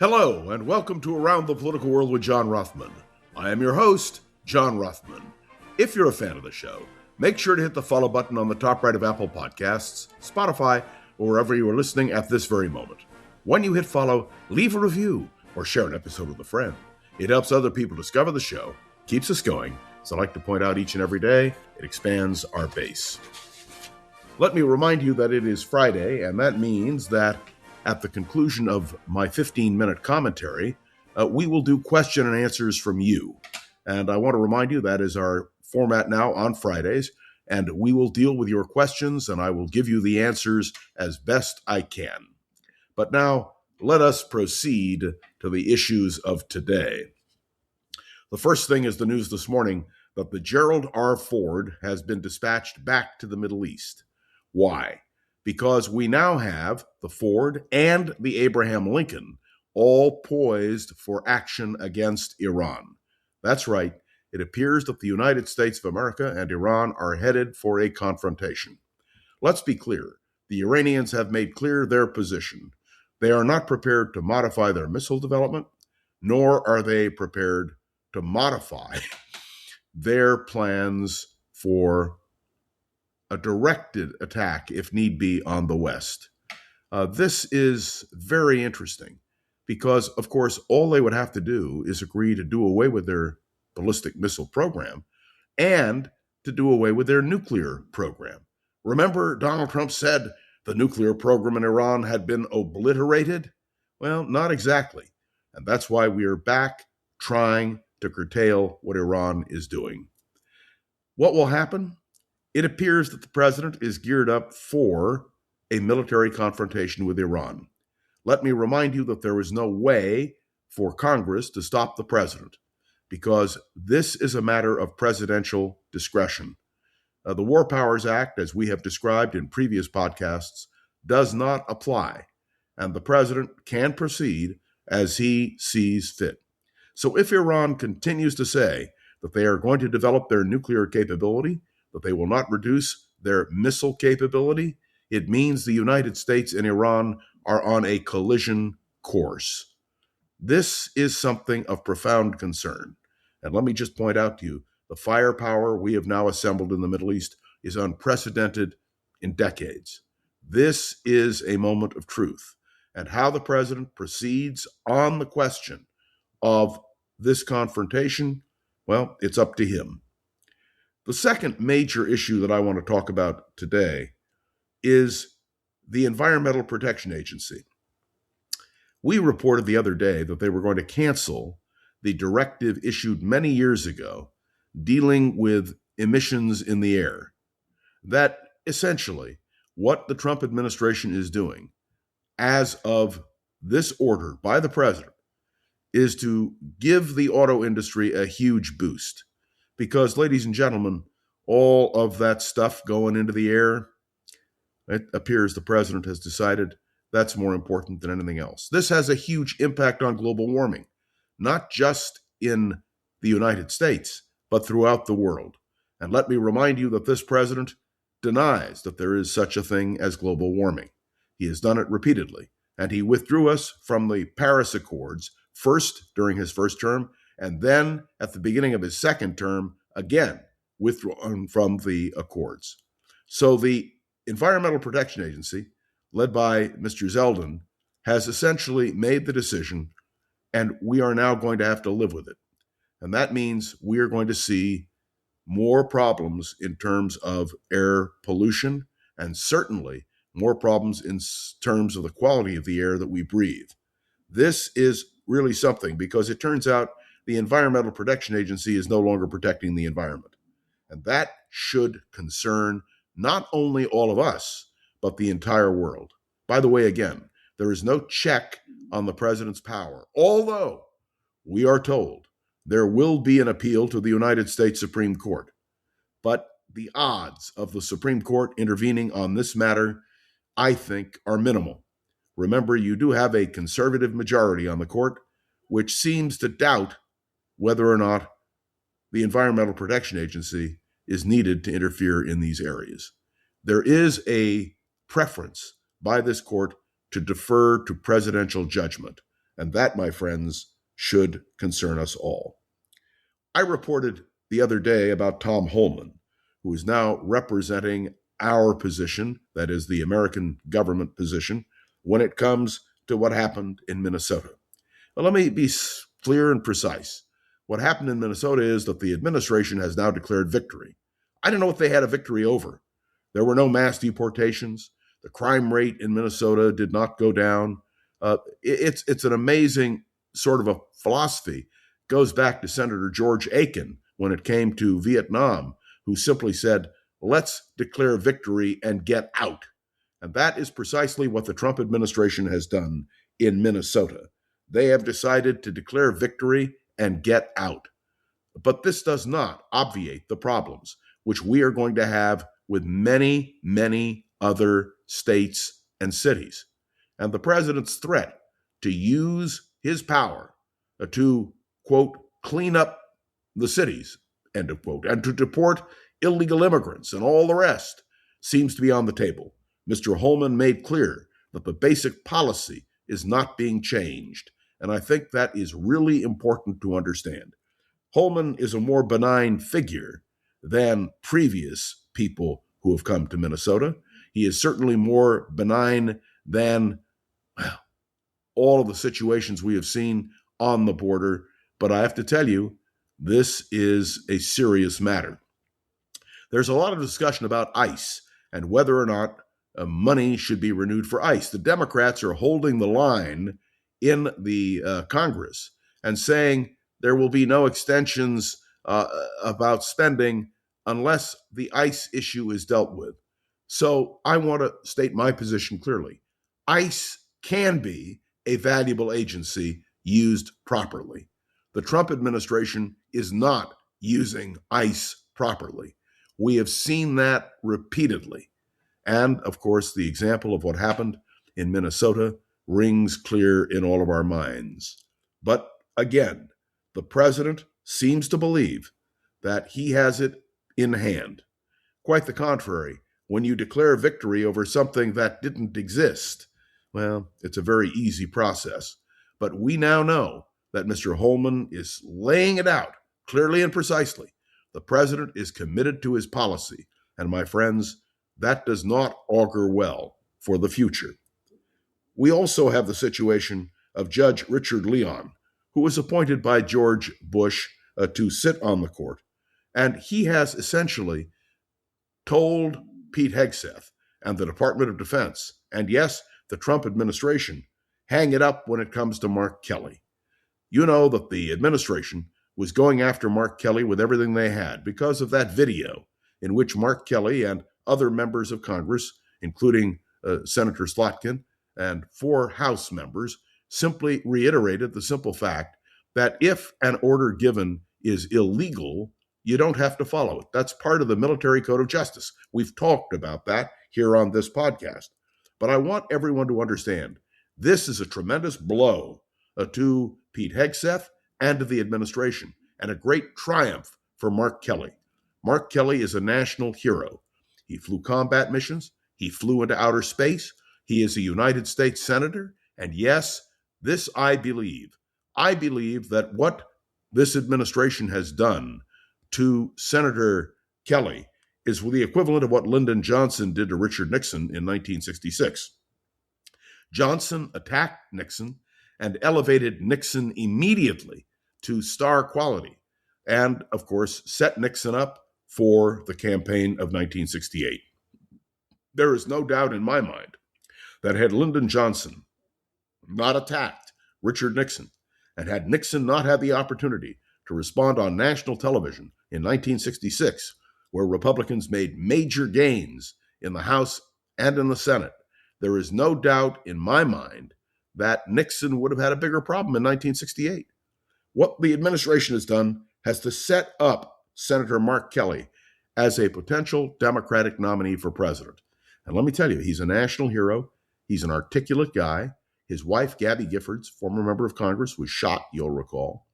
Hello, and welcome to Around the Political World with John Rothman. I am your host, John Rothman. If you're a fan of the show, make sure to hit the follow button on the top right of Apple Podcasts, Spotify, or wherever you are listening at this very moment. When you hit follow, leave a review or share an episode with a friend. It helps other people discover the show, keeps us going, so I like to point out each and every day, it expands our base. Let me remind you that it is Friday, and that means that at the conclusion of my 15-minute commentary, we will do question and answers from you. And I want to remind you that is our format now on Fridays, and we will deal with your questions, and I will give you the answers as best I can. But now, let us proceed to the issues of today. The first thing is the news this morning that the Gerald R. Ford has been dispatched back to the Middle East. Why? Because we now have the Ford and the Abraham Lincoln all poised for action against Iran. That's right. It appears that the United States of America and Iran are headed for a confrontation. Let's be clear. The Iranians have made clear their position. They are not prepared to modify their missile development, nor are they prepared to modify their plans for a directed attack, if need be, on the West. This is very interesting because, of course, all they would have to do is agree to do away with their ballistic missile program and to do away with their nuclear program. Remember, Donald Trump said the nuclear program in Iran had been obliterated? Well, not exactly. And that's why we are back trying to curtail what Iran is doing. What will happen? It appears that the president is geared up for a military confrontation with Iran. Let me remind you that there is no way for Congress to stop the president because this is a matter of presidential discretion. The War Powers Act, as we have described in previous podcasts, does not apply, and the president can proceed as he sees fit. So if Iran continues to say that they are going to develop their nuclear capability, that they will not reduce their missile capability, it means the United States and Iran are on a collision course. This is something of profound concern. And let me just point out to you, the firepower we have now assembled in the Middle East is unprecedented in decades. This is a moment of truth. And how the president proceeds on the question of this confrontation, well, it's up to him. The second major issue that I want to talk about today is the Environmental Protection Agency. We reported the other day that they were going to cancel the directive issued many years ago dealing with emissions in the air. That essentially what the Trump administration is doing as of this order by the president is to give the auto industry a huge boost. Because, ladies and gentlemen, all of that stuff going into the air, it appears the president has decided that's more important than anything else. This has a huge impact on global warming, not just in the United States, but throughout the world. And let me remind you that this president denies that there is such a thing as global warming. He has done it repeatedly, and he withdrew us from the Paris Accords, first during his first term, and then at the beginning of his second term, again, withdrawn from the accords. So the Environmental Protection Agency, led by Mr. Zeldin, has essentially made the decision, and we are now going to have to live with it. And that means we are going to see more problems in terms of air pollution, and certainly more problems in terms of the quality of the air that we breathe. This is really something because it turns out the Environmental Protection Agency is no longer protecting the environment. And that should concern not only all of us, but the entire world. By the way, again, there is no check on the president's power, although we are told there will be an appeal to the United States Supreme Court. But the odds of the Supreme Court intervening on this matter, I think, are minimal. Remember, you do have a conservative majority on the court, which seems to doubt whether or not the Environmental Protection Agency is needed to interfere in these areas. There is a preference by this court to defer to presidential judgment, And that, my friends, should concern us all. I reported the other day about Tom Homan, who is now representing our position, that is the American government position, when it comes to what happened in Minnesota. Now, let me be clear and precise. What happened in Minnesota is that the administration has now declared victory. I don't know what they had a victory over. There were no mass deportations. The crime rate in Minnesota did not go down. It's an amazing sort of a philosophy. It goes back to Senator George Aiken when it came to Vietnam, who simply said, let's declare victory and get out. And that is precisely what the Trump administration has done in Minnesota. They have decided to declare victory and get out. But this does not obviate the problems which we are going to have with many, many other states and cities. And the president's threat to use his power to, quote, clean up the cities, end of quote, and to deport illegal immigrants and all the rest seems to be on the table. Mr. Holman made clear that the basic policy is not being changed, and I think that is really important to understand. Holman is a more benign figure than previous people who have come to Minnesota. He is certainly more benign than all of the situations we have seen on the border, but I have to tell you, this is a serious matter. There's a lot of discussion about ICE and whether or not money should be renewed for ICE. The Democrats are holding the line in the Congress and saying there will be no extensions about spending unless the ICE issue is dealt with. So I want to state my position clearly. ICE can be a valuable agency used properly. The Trump administration is not using ICE properly. We have seen that repeatedly. And, of course, the example of what happened in Minnesota rings clear in all of our minds. But, again, the president seems to believe that he has it in hand. Quite the contrary. When you declare victory over something that didn't exist, well, it's a very easy process. But we now know that Mr. Holman is laying it out clearly and precisely. The president is committed to his policy. And my friends, that does not augur well for the future. We also have the situation of Judge Richard Leon, who was appointed by George Bush to sit on the court. And he has essentially told Pete Hegseth and the Department of Defense, and yes, the Trump administration, hang it up when it comes to Mark Kelly. You know that the administration was going after Mark Kelly with everything they had because of that video in which Mark Kelly and other members of Congress, including Senator Slotkin and 4 House members, simply reiterated the simple fact that if an order given is illegal, you don't have to follow it. That's part of the military code of justice. We've talked about that here on this podcast. But I want everyone to understand this is a tremendous blow to Pete Hegseth and to the administration, and a great triumph for Mark Kelly. Mark Kelly is a national hero. He flew combat missions. He flew into outer space. He is a United States Senator. And yes, this I believe. I believe that what this administration has done to Senator Kelly is the equivalent of what Lyndon Johnson did to Richard Nixon in 1966. Johnson attacked Nixon and elevated Nixon immediately to star quality, and, of course, set Nixon up for the campaign of 1968. There is no doubt in my mind that had Lyndon Johnson not attacked Richard Nixon, and had Nixon not had the opportunity to respond on national television in 1966, where Republicans made major gains in the House and in the Senate, there is no doubt in my mind that Nixon would have had a bigger problem in 1968. What the administration has done has to set up Senator Mark Kelly as a potential Democratic nominee for president. And let me tell you, he's a national hero. He's an articulate guy. His wife, Gabby Giffords, former member of Congress, was shot, you'll recall.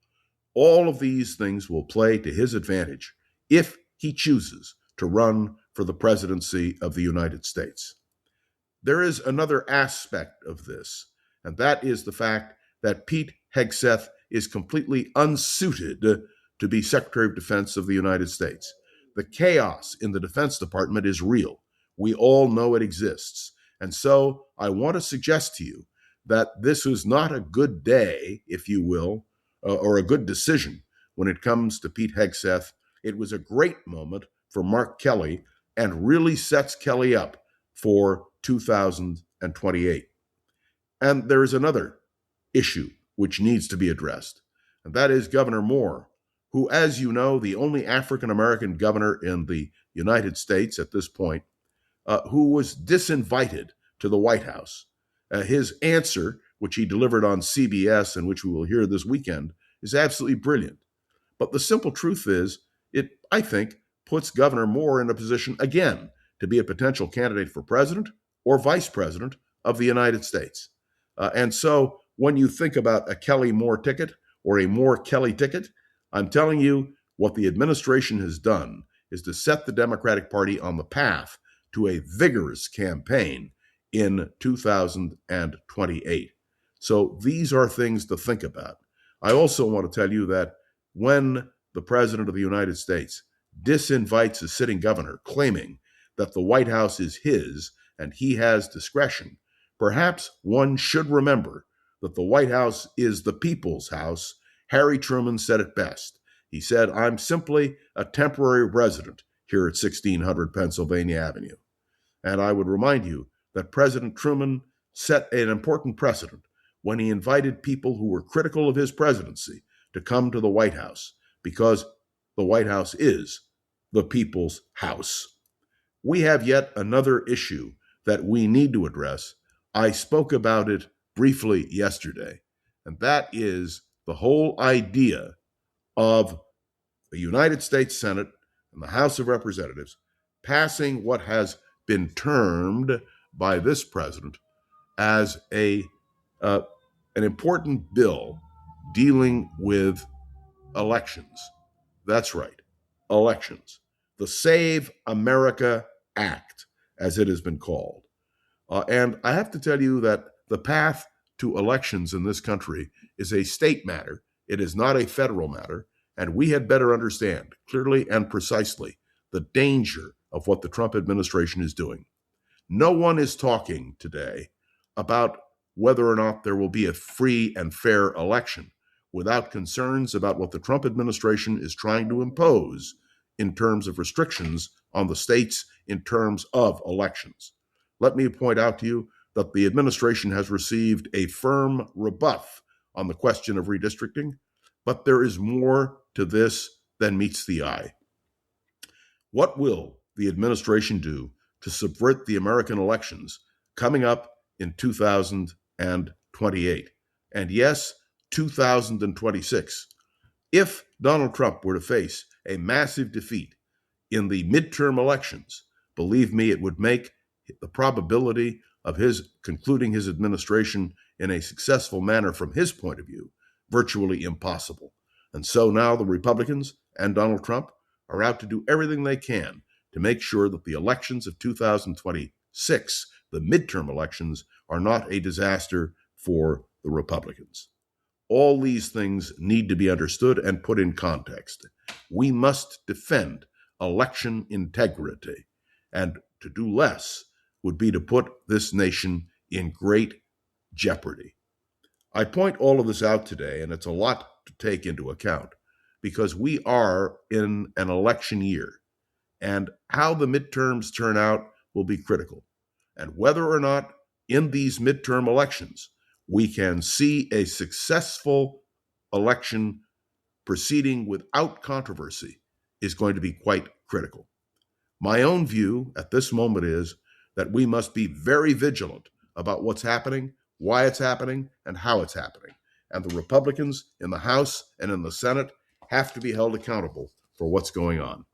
All of these things will play to his advantage if he chooses to run for the presidency of the United States. There is another aspect of this, and that is the fact that Pete Hegseth is completely unsuited to be Secretary of Defense of the United States. The chaos in the Defense Department is real. We all know it exists. And so I want to suggest to you that this was not a good day, if you will, or a good decision when it comes to Pete Hegseth. It was a great moment for Mark Kelly and really sets Kelly up for 2028. And there is another issue which needs to be addressed, and that is Governor Moore, who, as you know, the only African-American governor in the United States at this point, who was disinvited to the White House. His answer, which he delivered on CBS and which we will hear this weekend, is absolutely brilliant. But the simple truth is, it, I think, puts Governor Moore in a position, again, to be a potential candidate for president or vice president of the United States. And so when you think about a Kelly Moore ticket or a Moore Kelly ticket, I'm telling you what the administration has done is to set the Democratic Party on the path to a vigorous campaign in 2028. So these are things to think about. I also want to tell you that when the President of the United States disinvites a sitting governor, claiming that the White House is his and he has discretion, perhaps one should remember that the White House is the people's house. Harry Truman said it best. He said, "I'm simply a temporary resident here at 1600 Pennsylvania Avenue." And I would remind you that President Truman set an important precedent when he invited people who were critical of his presidency to come to the White House, because the White House is the people's house. We have yet another issue that we need to address. I spoke about it briefly yesterday, and that is the whole idea of the United States Senate and the House of Representatives passing what has been termed by this president as an important bill dealing with elections. That's right, elections. The Save America Act, as it has been called. And I have to tell you that the path to elections in this country is a state matter. It is not a federal matter. And we had better understand clearly and precisely the danger of what the Trump administration is doing. No one is talking today about whether or not there will be a free and fair election without concerns about what the Trump administration is trying to impose in terms of restrictions on the states in terms of elections. Let me point out to you that the administration has received a firm rebuff on the question of redistricting, but there is more to this than meets the eye. What will the administration do to subvert the American elections coming up in 2028? And yes, 2026. If Donald Trump were to face a massive defeat in the midterm elections, believe me, it would make the probability of his concluding his administration in a successful manner from his point of view virtually impossible. And so now the Republicans and Donald Trump are out to do everything they can to make sure that the elections of 2026, the midterm elections, are not a disaster for the Republicans. All these things need to be understood and put in context. We must defend election integrity, and to do less would be to put this nation in great jeopardy. I point all of this out today, and it's a lot to take into account, because we are in an election year, and how the midterms turn out will be critical. And whether or not in these midterm elections we can see a successful election proceeding without controversy is going to be quite critical. My own view at this moment is that we must be very vigilant about what's happening, why it's happening, and how it's happening. And the Republicans in the House and in the Senate have to be held accountable for what's going on.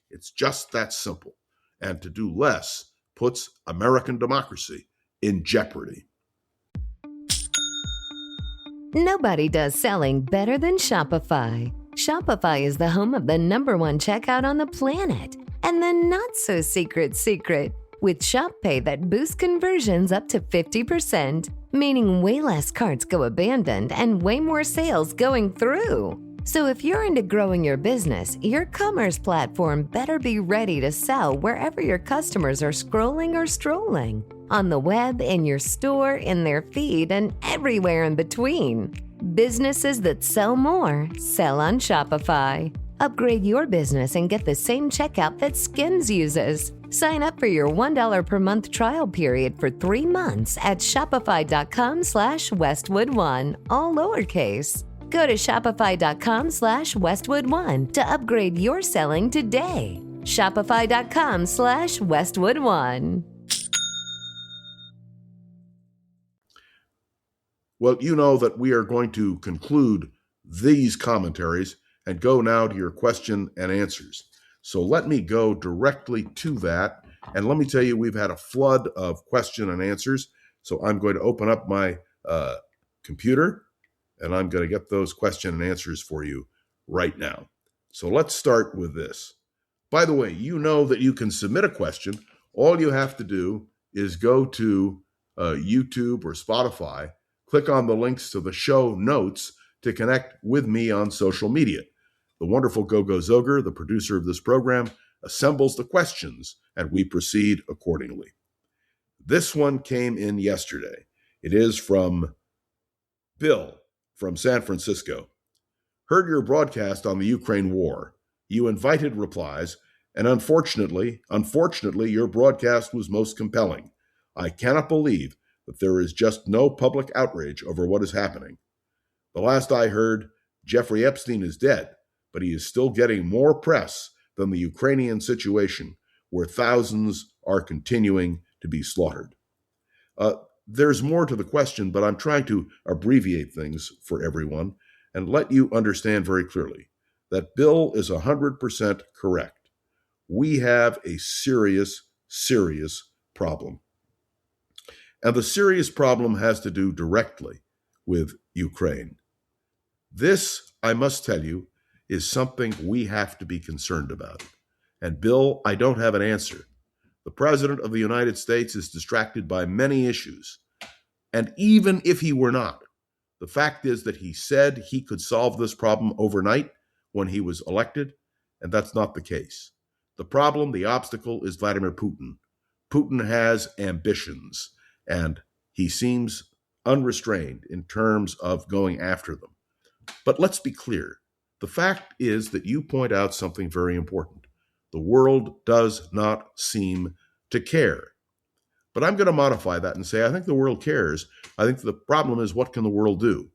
It's just that simple. And to do less puts American democracy in jeopardy. Nobody does selling better than Shopify. Shopify is the home of the #1 checkout on the planet. And the not-so-secret secret, with Shop Pay that boosts conversions up to 50%. meaning way less carts go abandoned and way more sales going through. So if you're into growing your business, your commerce platform better be ready to sell wherever your customers are scrolling or strolling. On the web, in your store, in their feed, and everywhere in between. Businesses that sell more sell on Shopify. Upgrade your business and get the same checkout that Skims uses. Sign up for your $1 per month trial period for 3 months at shopify.com/Westwood1, all lowercase. Go to shopify.com/Westwood1 to upgrade your selling today. Shopify.com/Westwood1. Well, you know that we are going to conclude these commentaries and go now to your question and answers. So let me go directly to that. And let me tell you, we've had a flood of question and answers. So I'm going to open up my computer and I'm going to get those question and answers for you right now. So let's start with this. By the way, you know that you can submit a question. All you have to do is go to YouTube or Spotify, click on the links to the show notes to connect with me on social media. The wonderful Gogo Zoger, the producer of this program, assembles the questions, and we proceed accordingly. This one came in yesterday. It is from Bill from San Francisco. Heard your broadcast on the Ukraine war. You invited replies, and unfortunately, your broadcast was most compelling. I cannot believe that there is just no public outrage over what is happening. The last I heard, Jeffrey Epstein is dead, but he is still getting more press than the Ukrainian situation, where thousands are continuing to be slaughtered. There's more to the question, but I'm trying to abbreviate things for everyone and let you understand very clearly that Bill is 100% correct. We have a serious, serious problem. And the serious problem has to do directly with Ukraine. This, I must tell you, is something we have to be concerned about. And Bill, I don't have an answer. The President of the United States is distracted by many issues. And even if he were not, the fact is that he said he could solve this problem overnight when he was elected, and that's not the case. The problem, the obstacle, is Vladimir Putin. Putin has ambitions, and he seems unrestrained in terms of going after them. But let's be clear. The fact is that you point out something very important. The world does not seem to care. But I'm going to modify that and say I think the world cares. I think the problem is, what can the world do?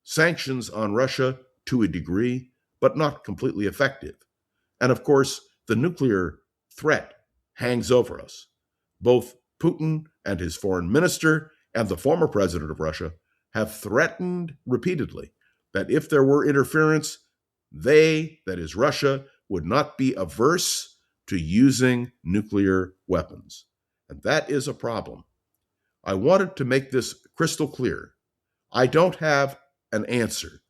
Sanctions on Russia to a degree, but not completely effective. And of course, the nuclear threat hangs over us. Both Putin and his foreign minister and the former president of Russia have threatened repeatedly that if there were interference, they, that is Russia, would not be averse to using nuclear weapons. And that is a problem. I wanted to make this crystal clear. I don't have an answer,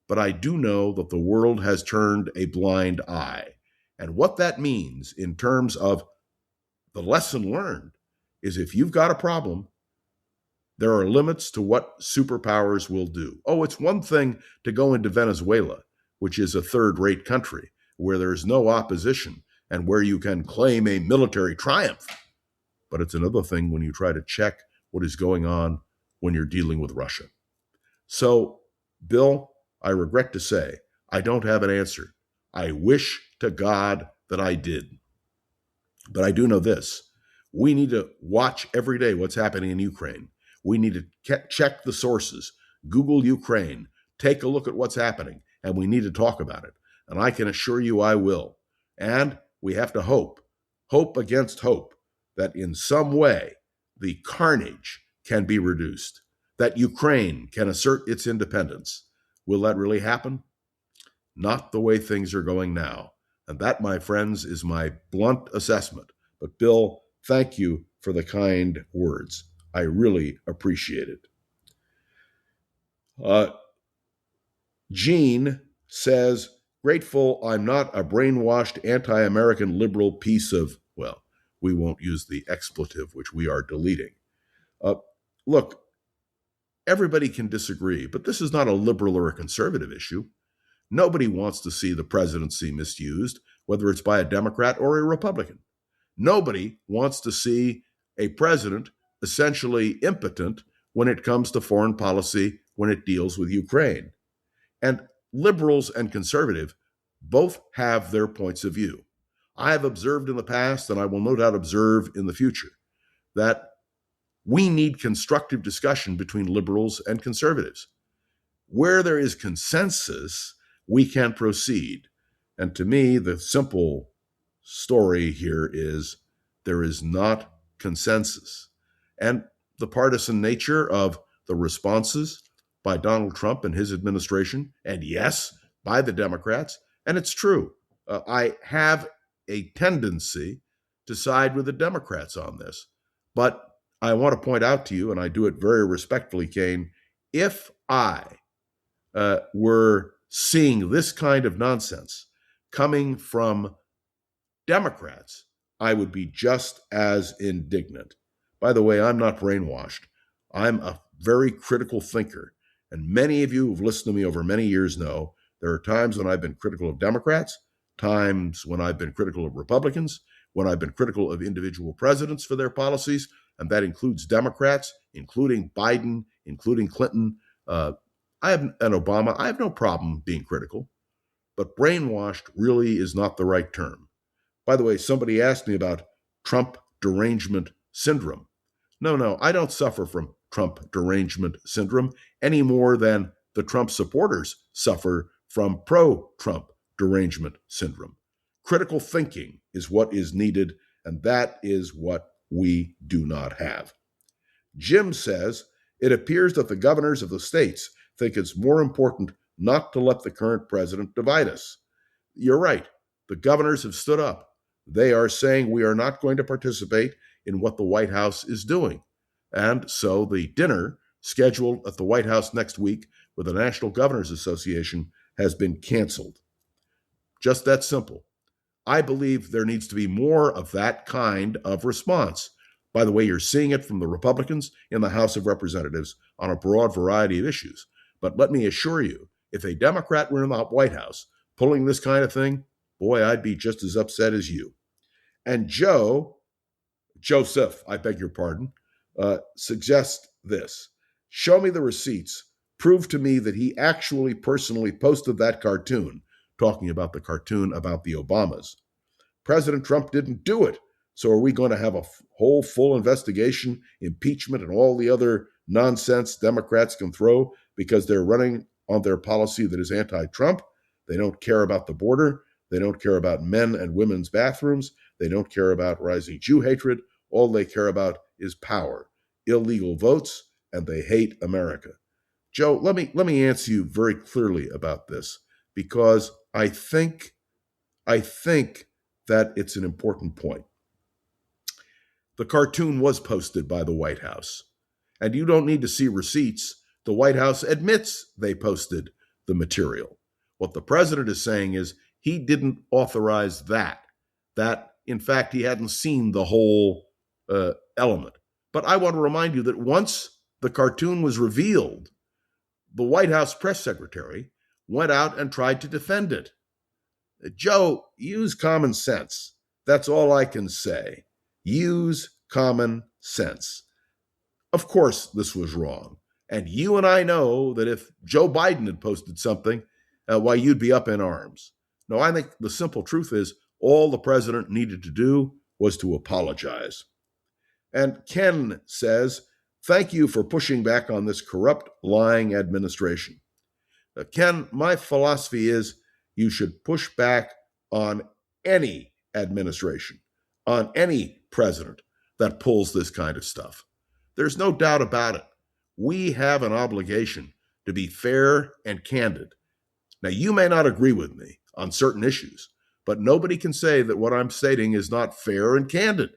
but I do know that the world has turned a blind eye. And what that means in terms of the lesson learned is, if you've got a problem, there are limits to what superpowers will do. Oh, it's one thing to go into Venezuela, which is a third-rate country where there's no opposition and where you can claim a military triumph. But it's another thing when you try to check what is going on when you're dealing with Russia. So, Bill, I regret to say, I don't have an answer. I wish to God that I did. But I do know this. We need to watch every day what's happening in Ukraine. We need to check the sources, Google Ukraine, take a look at what's happening, and we need to talk about it. And I can assure you I will. And we have to hope against hope, that in some way the carnage can be reduced, that Ukraine can assert its independence. Will that really happen? Not the way things are going now. And that, my friends, is my blunt assessment. But Bill, thank you for the kind words. I really appreciate it. Jean says, grateful I'm not a brainwashed anti-American liberal piece of, we won't use the expletive, which we are deleting. Look, everybody can disagree, but this is not a liberal or a conservative issue. Nobody wants to see the presidency misused, whether it's by a Democrat or a Republican. Nobody wants to see a president essentially impotent when it comes to foreign policy, when it deals with Ukraine. And liberals and conservative both have their points of view. I have observed in the past, and I will no doubt observe in the future, that we need constructive discussion between liberals and conservatives. Where there is consensus, we can proceed. And to me, the simple story here is there is not consensus. And the partisan nature of the responses by Donald Trump and his administration, and yes, by the Democrats, and it's true. I have a tendency to side with the Democrats on this. But I want to point out to you, and I do it very respectfully, Kane, if I were seeing this kind of nonsense coming from Democrats, I would be just as indignant. By the way, I'm not brainwashed. I'm a very critical thinker. And many of you who've listened to me over many years know there are times when I've been critical of Democrats, times when I've been critical of Republicans, when I've been critical of individual presidents for their policies, and that includes Democrats, including Biden, including Clinton, and Obama. I have no problem being critical, but brainwashed really is not the right term. By the way, somebody asked me about Trump derangement syndrome. No, I don't suffer from Trump derangement syndrome any more than the Trump supporters suffer from pro-Trump derangement syndrome. Critical thinking is what is needed, and that is what we do not have. Jim says, it appears that the governors of the states think it's more important not to let the current president divide us. You're right. The governors have stood up. They are saying we are not going to participate in what the White House is doing. And so the dinner scheduled at the White House next week with the National Governors Association has been canceled. Just that simple. I believe there needs to be more of that kind of response. By the way, you're seeing it from the Republicans in the House of Representatives on a broad variety of issues. But let me assure you, if a Democrat were in the White House pulling this kind of thing, boy, I'd be just as upset as you. And Joseph, I beg your pardon, suggests this. Show me the receipts. Prove to me that he actually personally posted that cartoon, talking about the cartoon about the Obamas. President Trump didn't do it. So are we going to have a whole full investigation, impeachment, and all the other nonsense Democrats can throw because they're running on their policy that is anti-Trump? They don't care about the border. They don't care about men and women's bathrooms. They don't care about rising Jew hatred. All they care about is power, illegal votes, and they hate America. Joe, let me answer you very clearly about this, because I think that it's an important point. The cartoon was posted by the White House, and you don't need to see receipts. The White House admits they posted the material. What the president is saying is he didn't authorize that in fact, he hadn't seen the whole element. But I want to remind you that once the cartoon was revealed, the White House press secretary went out and tried to defend it. Joe, use common sense. That's all I can say. Use common sense. Of course, this was wrong. And you and I know that if Joe Biden had posted something, why, you'd be up in arms. No, I think the simple truth is all the president needed to do was to apologize. And Ken says, thank you for pushing back on this corrupt, lying administration. Ken, my philosophy is you should push back on any administration, on any president that pulls this kind of stuff. There's no doubt about it. We have an obligation to be fair and candid. Now, you may not agree with me on certain issues, but nobody can say that what I'm stating is not fair and candid.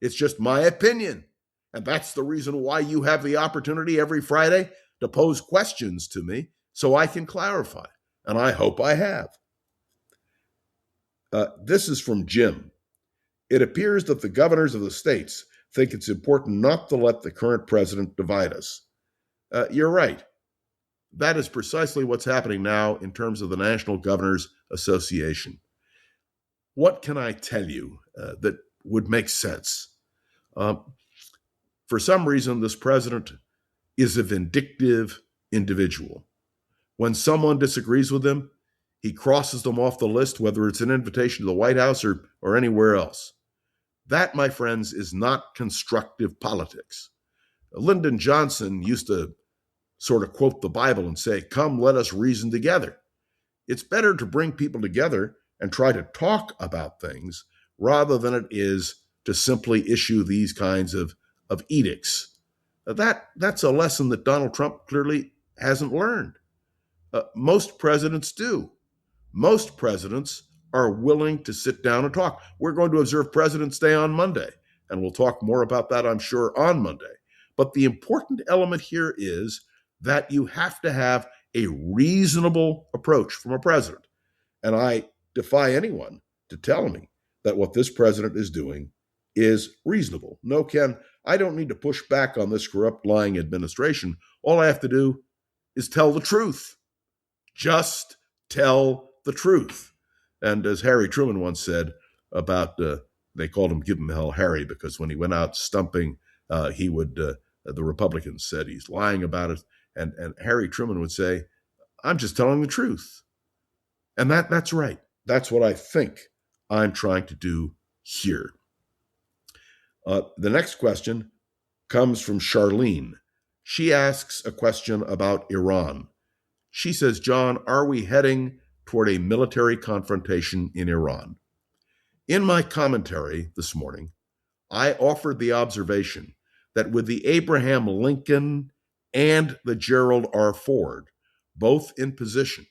It's just my opinion. And that's the reason why you have the opportunity every Friday to pose questions to me so I can clarify. And I hope I have. This is from Jim. It appears that the governors of the states think it's important not to let the current president divide us. You're right. That is precisely what's happening now in terms of the National Governors Association. What can I tell you that would make sense? For some reason, this president is a vindictive individual. When someone disagrees with him, he crosses them off the list, whether it's an invitation to the White House or anywhere else. That, my friends, is not constructive politics. Lyndon Johnson used to sort of quote the Bible and say, "Come, let us reason together." It's better to bring people together and try to talk about things rather than it is to simply issue these kinds of edicts. That's a lesson that Donald Trump clearly hasn't learned. Most presidents do. Most presidents are willing to sit down and talk. We're going to observe President's Day on Monday, and we'll talk more about that, I'm sure, on Monday. But the important element here is that you have to have a reasonable approach from a president. And I defy anyone to tell me that what this president is doing is reasonable. No, Ken, I don't need to push back on this corrupt, lying administration. All I have to do is tell the truth. Just tell the truth. And as Harry Truman once said about, they called him, give him hell Harry, because when he went out stumping, the Republicans said he's lying about it. And Harry Truman would say, I'm just telling the truth. And that's right. That's what I think I'm trying to do here. The next question comes from Charlene. She asks a question about Iran. She says, John, are we heading toward a military confrontation in Iran? In my commentary this morning, I offered the observation that with the Abraham Lincoln and the Gerald R. Ford both in position,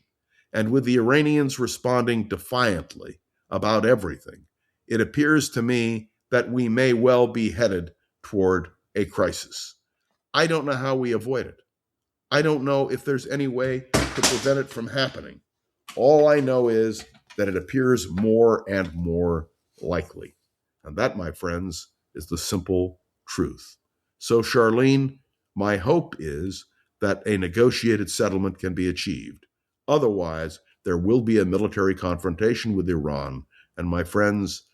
and with the Iranians responding defiantly about everything, it appears to me that we may well be headed toward a crisis. I don't know how we avoid it. I don't know if there's any way to prevent it from happening. All I know is that it appears more and more likely. And that, my friends, is the simple truth. So, Charlene, my hope is that a negotiated settlement can be achieved. Otherwise, there will be a military confrontation with Iran. And my friends,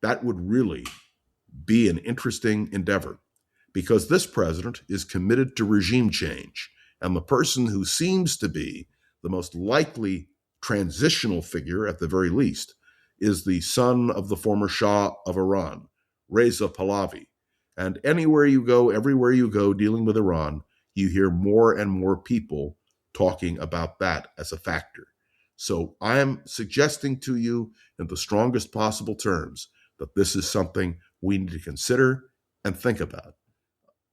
that would really be an interesting endeavor, because this president is committed to regime change. And the person who seems to be the most likely transitional figure, at the very least, is the son of the former Shah of Iran, Reza Pahlavi. And anywhere you go, everywhere you go dealing with Iran, you hear more and more people talking about that as a factor. So I am suggesting to you in the strongest possible terms that this is something we need to consider and think about.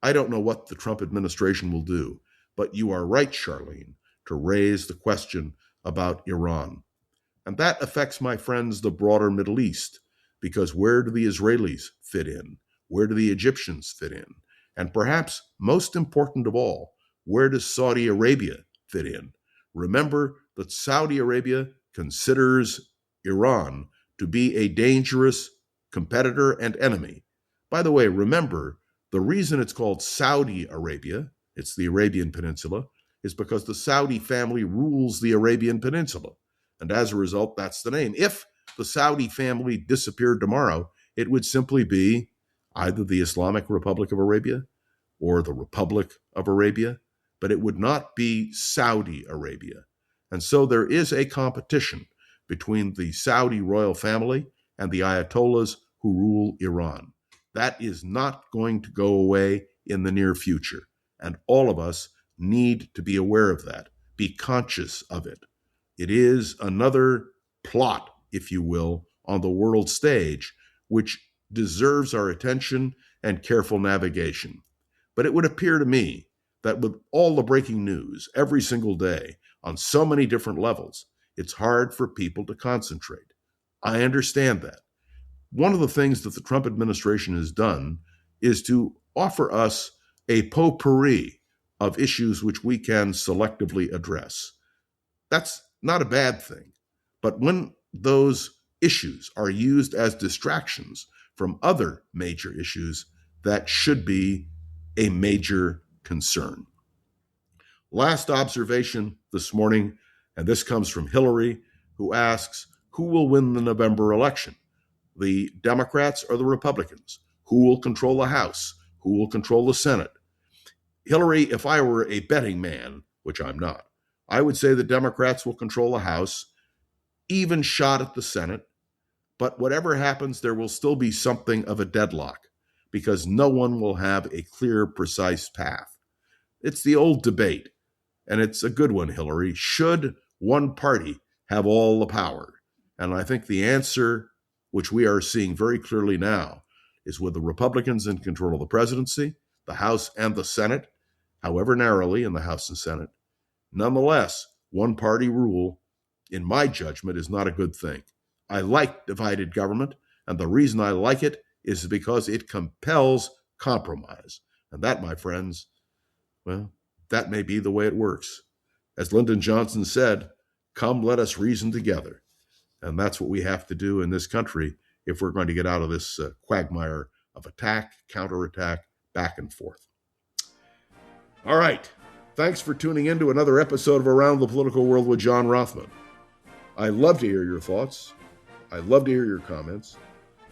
I don't know what the Trump administration will do, but you are right, Charlene, to raise the question about Iran. And that affects, my friends, the broader Middle East, because where do the Israelis fit in? Where do the Egyptians fit in? And perhaps most important of all, where does Saudi Arabia fit in? Remember that Saudi Arabia considers Iran to be a dangerous competitor and enemy. By the way, remember, the reason it's called Saudi Arabia, it's the Arabian Peninsula, is because the Saudi family rules the Arabian Peninsula. And as a result, that's the name. If the Saudi family disappeared tomorrow, it would simply be either the Islamic Republic of Arabia or the Republic of Arabia, but it would not be Saudi Arabia. And so there is a competition between the Saudi royal family and the Ayatollahs who rule Iran. That is not going to go away in the near future. And all of us need to be aware of that, be conscious of it. It is another plot, if you will, on the world stage, which deserves our attention and careful navigation. But it would appear to me that with all the breaking news every single day on so many different levels, it's hard for people to concentrate. I understand that. One of the things that the Trump administration has done is to offer us a potpourri of issues which we can selectively address. That's not a bad thing. But when those issues are used as distractions from other major issues, that should be a major concern. Last observation this morning, and this comes from Hillary, who asks, who will win the November election? The Democrats or the Republicans? Who will control the House? Who will control the Senate? Hillary, if I were a betting man, which I'm not, I would say the Democrats will control the House, even shot at the Senate. But whatever happens, there will still be something of a deadlock because no one will have a clear, precise path. It's the old debate, and it's a good one, Hillary. Should one party have all the power? And I think the answer, which we are seeing very clearly now, is with the Republicans in control of the presidency, the House and the Senate, however narrowly in the House and Senate. Nonetheless, one-party rule, in my judgment, is not a good thing. I like divided government, and the reason I like it is because it compels compromise. And that, my friends, well, that may be the way it works. As Lyndon Johnson said, come let us reason together. And that's what we have to do in this country if we're going to get out of this quagmire of attack, counterattack, back and forth. All right. Thanks for tuning in to another episode of Around the Political World with John Rothman. I love to hear your thoughts. I love to hear your comments.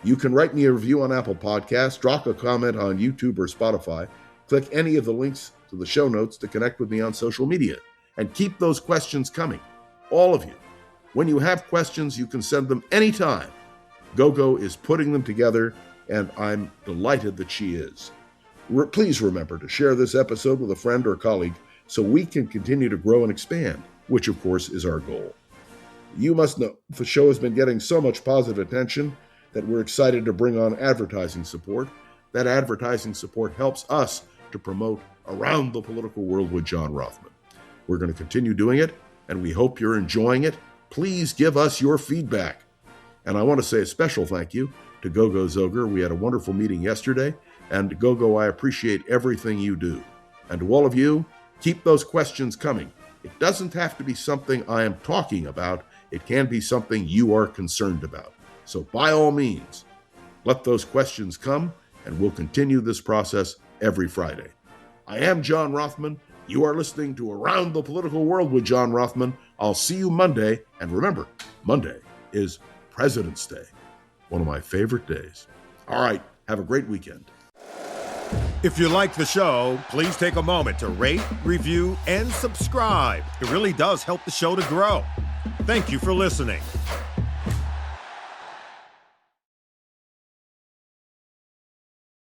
You can write me a review on Apple Podcasts, drop a comment on YouTube or Spotify, click any of the links to the show notes to connect with me on social media, and keep those questions coming. All of you. When you have questions, you can send them anytime. GoGo is putting them together, and I'm delighted that she is. Please remember to share this episode with a friend or colleague so we can continue to grow and expand, which of course is our goal. You must know the show has been getting so much positive attention that we're excited to bring on advertising support. That advertising support helps us to promote Around the Political World with John Rothman. We're going to continue doing it, and we hope you're enjoying it. Please give us your feedback. And I want to say a special thank you to GoGo Zoger. We had a wonderful meeting yesterday, and GoGo, I appreciate everything you do. And to all of you, keep those questions coming. It doesn't have to be something I am talking about. It can be something you are concerned about. So by all means, let those questions come, and we'll continue this process every Friday. I am John Rothman. You are listening to Around the Political World with John Rothman. I'll see you Monday. And remember, Monday is President's Day, one of my favorite days. All right, have a great weekend. If you like the show, please take a moment to rate, review, and subscribe. It really does help the show to grow. Thank you for listening.